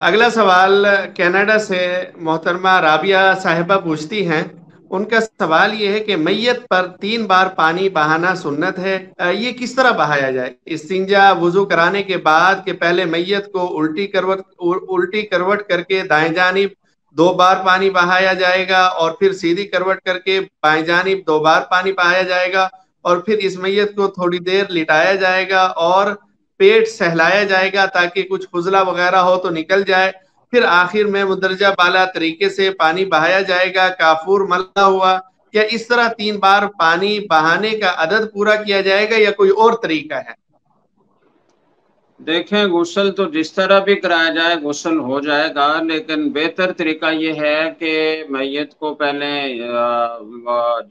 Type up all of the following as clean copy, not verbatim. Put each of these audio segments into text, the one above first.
اگلا سوال کینیڈا سے محترمہ رابعہ صاحبہ پوچھتی ہیں، ان کا سوال یہ ہے کہ میت پر 3 بار پانی بہانا سنت ہے، یہ کس طرح بہایا جائے؟ استنجا وضو کرانے کے بعد کہ پہلے میت کو الٹی کروٹ کر کے دائیں جانب 2 بار پانی بہایا جائے گا، اور پھر سیدھی کروٹ کر کے بائیں جانب 2 بار پانی بہایا جائے گا، اور پھر اس میت کو تھوڑی دیر لٹایا جائے گا اور پیٹ سہلایا جائے گا تاکہ کچھ فضلہ وغیرہ ہو تو نکل جائے، پھر آخر میں مندرجہ بالا طریقے سے پانی بہایا جائے گا کافور ملا ہوا؟ کیا اس طرح 3 بار پانی بہانے کا عدد پورا کیا جائے گا یا کوئی اور طریقہ ہے؟ دیکھیں، غسل تو جس طرح بھی کرایا جائے غسل ہو جائے گا، لیکن بہتر طریقہ یہ ہے کہ میت کو پہلے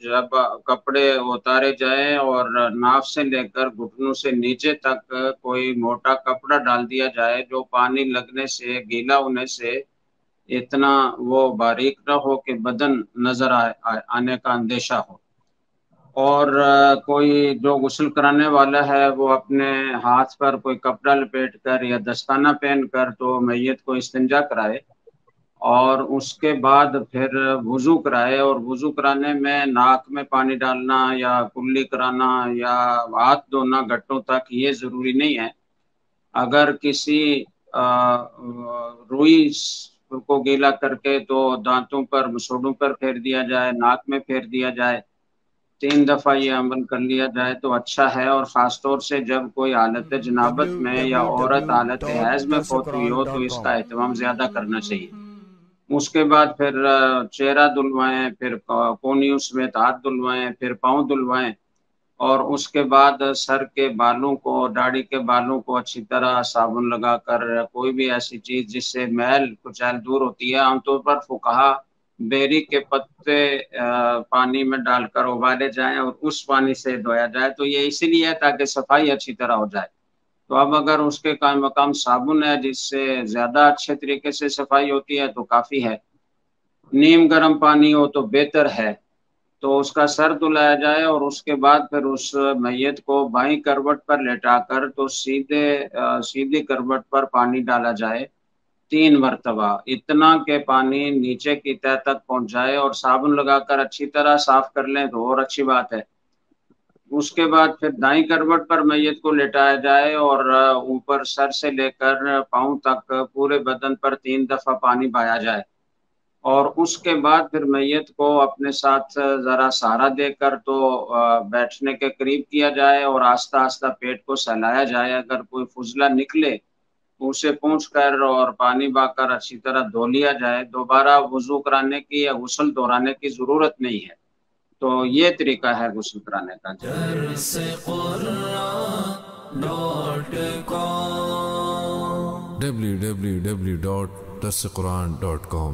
جب کپڑے اتارے جائیں اور ناف سے لے کر گھٹنوں سے نیچے تک کوئی موٹا کپڑا ڈال دیا جائے جو پانی لگنے سے، گیلا ہونے سے اتنا وہ باریک نہ ہو کہ بدن نظر آنے کا اندیشہ ہو، اور کوئی جو غسل کرانے والا ہے وہ اپنے ہاتھ پر کوئی کپڑا لپیٹ کر یا دستانہ پہن کر تو میت کو استنجا کرائے، اور اس کے بعد پھر وضو کرائے، اور وضو کرانے میں ناک میں پانی ڈالنا یا کلی کرانا یا ہاتھ دھونا گھٹنوں تک یہ ضروری نہیں ہے۔ اگر کسی روئی کو گیلا کر کے تو دانتوں پر مسوڑوں پر پھیر دیا جائے، ناک میں پھیر دیا جائے، 3 دفعہ یہ عمل کر لیا جائے تو اچھا ہے، اور خاص طور سے جب کوئی حالت جنابت میں یا عورت حالت حیض میں فوت ہوئی ہو تو اس کا اہتمام زیادہ کرنا چاہیے۔ اس کے بعد پھر چہرہ دھلوائیں، پھر کونیوں سمیت ہاتھ دھلوائیں، پھر پاؤں دھلوائیں، اور اس کے بعد سر کے بالوں کو، داڑھی کے بالوں کو اچھی طرح صابن لگا کر کوئی بھی ایسی چیز جس سے میل کچیل دور ہوتی ہے، عام طور پر فقہا بیری کے پتے پانی میں ڈال کر ابالے جائیں اور اس پانی سے دھویا جائے، تو یہ اسی لیے ہے تاکہ صفائی اچھی طرح ہو جائے۔ تو اب اگر اس کے قائم مقام صابن ہے جس سے زیادہ اچھے طریقے سے صفائی ہوتی ہے تو کافی ہے، نیم گرم پانی ہو تو بہتر ہے، تو اس کا سر دھلایا جائے، اور اس کے بعد پھر اس میت کو بائیں کروٹ پر لٹا کر تو سیدھی کروٹ پر پانی ڈالا جائے 3 مرتبہ، اتنا کہ پانی نیچے کی تہہ تک پہنچ جائے، اور صابن لگا کر اچھی طرح صاف کر لیں تو اور اچھی بات ہے۔ اس کے بعد پھر دائیں کروٹ پر میت کو لٹایا جائے اور اوپر سر سے لے کر پاؤں تک پورے بدن پر 3 دفعہ پانی بہایا جائے، اور اس کے بعد پھر میت کو اپنے ساتھ ذرا سہارا دے کر تو بیٹھنے کے قریب کیا جائے، اور آہستہ آہستہ پیٹ کو سہلایا جائے، اگر کوئی فضلہ نکلے اسے پونچھ کر اور پانی بہا کر اچھی طرح دھو لیا جائے، دوبارہ وضو کرانے کی یا غسل دہرانے کی ضرورت نہیں ہے۔ تو یہ طریقہ ہے غسل کرانے کا جی۔ www.darsequran.com